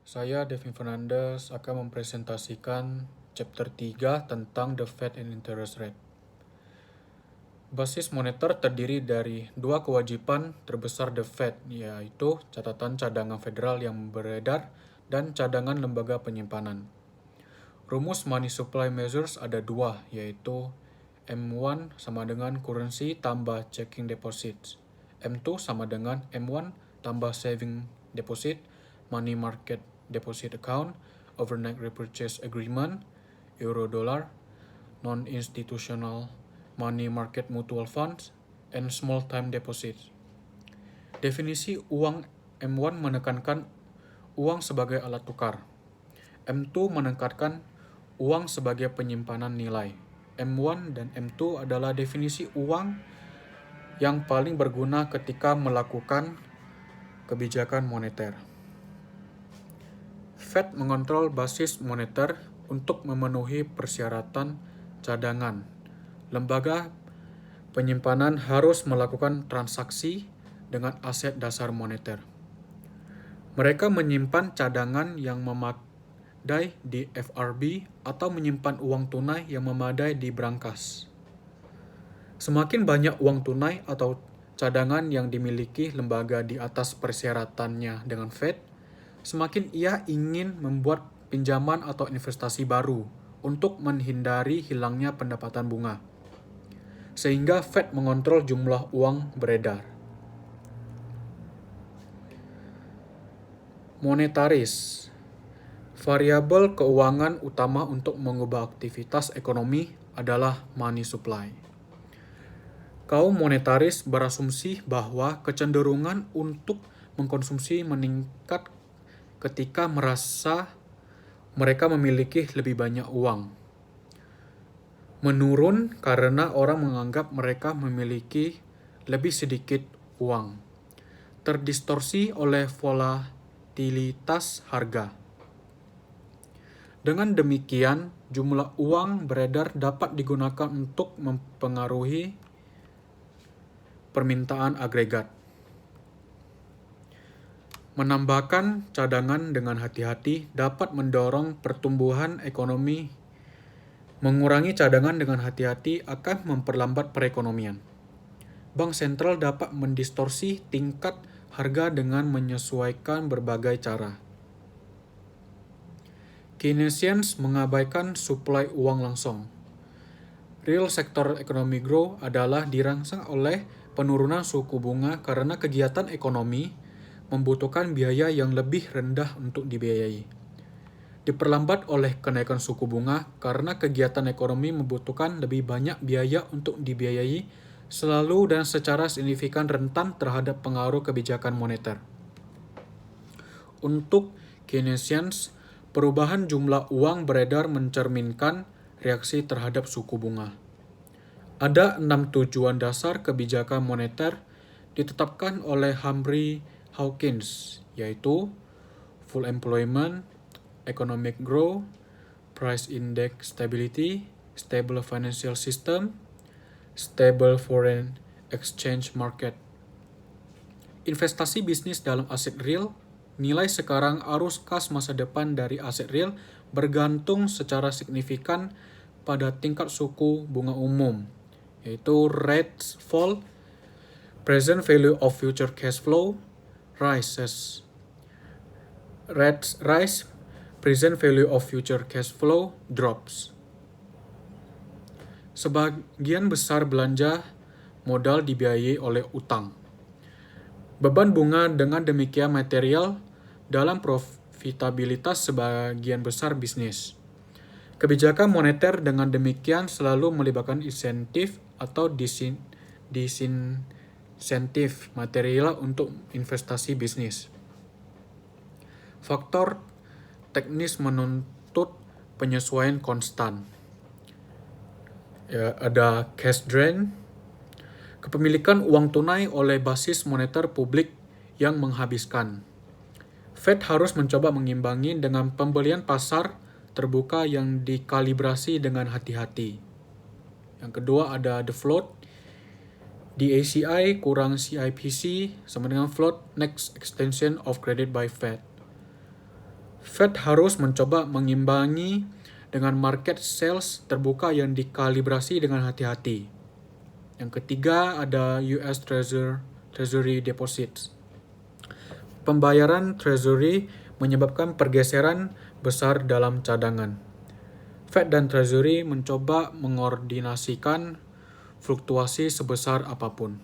Saya, Devin Fernandes, akan mempresentasikan chapter 3 tentang the Fed and interest rate. Basis moneter terdiri dari dua kewajiban terbesar the Fed, yaitu catatan cadangan federal yang beredar dan cadangan lembaga penyimpanan. Rumus money supply measures ada dua, yaitu M1 sama dengan currency tambah checking deposits. M2 sama dengan M1 tambah saving deposit, money market deposit account, overnight repurchase agreement, euro dollar, non-institutional money market mutual funds, and small time deposits. Definisi uang M1 menekankan uang sebagai alat tukar. M2 menekankan uang sebagai penyimpanan nilai. M1 dan M2 adalah definisi uang yang paling berguna ketika melakukan kebijakan moneter. Fed mengontrol basis moneter untuk memenuhi persyaratan cadangan. Lembaga penyimpanan harus melakukan transaksi dengan aset dasar moneter. Mereka menyimpan cadangan yang memadai di FRB atau menyimpan uang tunai yang memadai di brankas. Semakin banyak uang tunai atau cadangan yang dimiliki lembaga di atas persyaratannya dengan Fed, semakin ia ingin membuat pinjaman atau investasi baru untuk menghindari hilangnya pendapatan bunga. Sehingga Fed mengontrol jumlah uang beredar. Monetaris. Variabel keuangan utama untuk mengubah aktivitas ekonomi adalah money supply. Kaum monetaris berasumsi bahwa kecenderungan untuk mengkonsumsi meningkat ketika merasa mereka memiliki lebih banyak uang. Menurun karena orang menganggap mereka memiliki lebih sedikit uang. Terdistorsi oleh volatilitas harga. Dengan demikian, jumlah uang beredar dapat digunakan untuk mempengaruhi permintaan agregat. Menambahkan cadangan dengan hati-hati dapat mendorong pertumbuhan ekonomi. Mengurangi cadangan dengan hati-hati akan memperlambat perekonomian. Bank sentral dapat mendistorsi tingkat harga dengan menyesuaikan berbagai cara. Keynesians mengabaikan suplai uang langsung. Real sektor ekonomi grow adalah dirangsang oleh penurunan suku bunga karena kegiatan ekonomi membutuhkan biaya yang lebih rendah untuk dibiayai. Diperlambat oleh kenaikan suku bunga karena kegiatan ekonomi membutuhkan lebih banyak biaya untuk dibiayai, selalu dan secara signifikan rentan terhadap pengaruh kebijakan moneter. Untuk Keynesians, perubahan jumlah uang beredar mencerminkan reaksi terhadap suku bunga. Ada 6 tujuan dasar kebijakan moneter ditetapkan oleh Humphrey Hawkins, yaitu full employment, economic growth, price index stability, stable financial system, stable foreign exchange market. Investasi bisnis dalam aset real, nilai sekarang arus kas masa depan dari aset real bergantung secara signifikan pada tingkat suku bunga umum, yaitu rates fall, present value of future cash flow rises. Rates rise, present value of future cash flow drops. Sebagian besar belanja modal dibiayai oleh utang. Beban bunga dengan demikian material dalam profitabilitas sebagian besar bisnis. Kebijakan moneter dengan demikian selalu melibatkan insentif atau disinsentif material untuk investasi bisnis. Faktor teknis menuntut penyesuaian konstan. Ada cash drain, kepemilikan uang tunai oleh basis moneter publik yang menghabiskan. Fed harus mencoba mengimbangi dengan pembelian pasar terbuka yang dikalibrasi dengan hati-hati. Yang kedua ada the float. DACI kurang CIPC sama dengan float next extension of credit by Fed. Fed harus mencoba mengimbangi dengan market sales terbuka yang dikalibrasi dengan hati-hati. Yang ketiga ada US Treasury Deposits. Pembayaran Treasury menyebabkan pergeseran besar dalam cadangan. Fed dan Treasury mencoba mengordinasikan fluktuasi sebesar apapun.